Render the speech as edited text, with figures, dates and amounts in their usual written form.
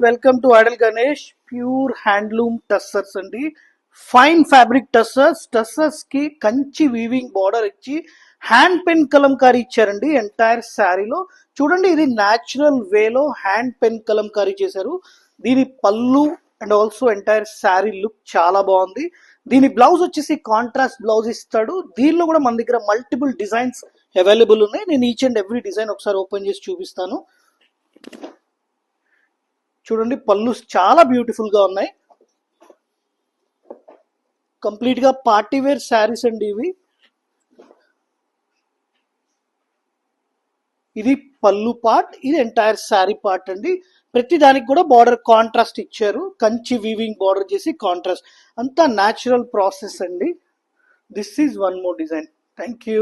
Welcome to Idol Ganesh pure handloom tussars అండి. Fine fabric tussars కి Kanchi weaving border ఇచ్చి hand pen Kalamkari ఇచ్చారండి. Entire శారీలో చూడండి, ఇది న్యాచురల్ వేలో హ్యాండ్ పెన్ కలంకారీ చేశారు. దీని పళ్ళు and also entire sari look చాలా బాగుంది. దీని బ్లౌజ్ వచ్చేసి కాంట్రాస్ట్ బ్లౌజ్ ఇస్తాడు. దీనిలో కూడా మన దగ్గర మల్టిపుల్ డిజైన్స్ అవైలబుల్ ఉన్నాయి. నేను ఈచ్ అండ్ ఎవ్రీ డిజైన్ ఒకసారి ఓపెన్ చేసి చూపిస్తాను. చూడండి, పళ్ళు చాలా బ్యూటిఫుల్ గా ఉన్నాయి. కంప్లీట్ గా పార్టీ వేర్ శారీస్ అండి ఇవి. ఇది పళ్ళు పార్ట్, ఇది ఎంటైర్ శారీ పార్ట్ అండి. ప్రతి దానికి కూడా బార్డర్ కాంట్రాస్ట్ ఇచ్చారు. కంచి వీవింగ్ బార్డర్ చేసి కాంట్రాస్ట్, అంతా న్యాచురల్ ప్రాసెస్ అండి. This is one more design. Thank you.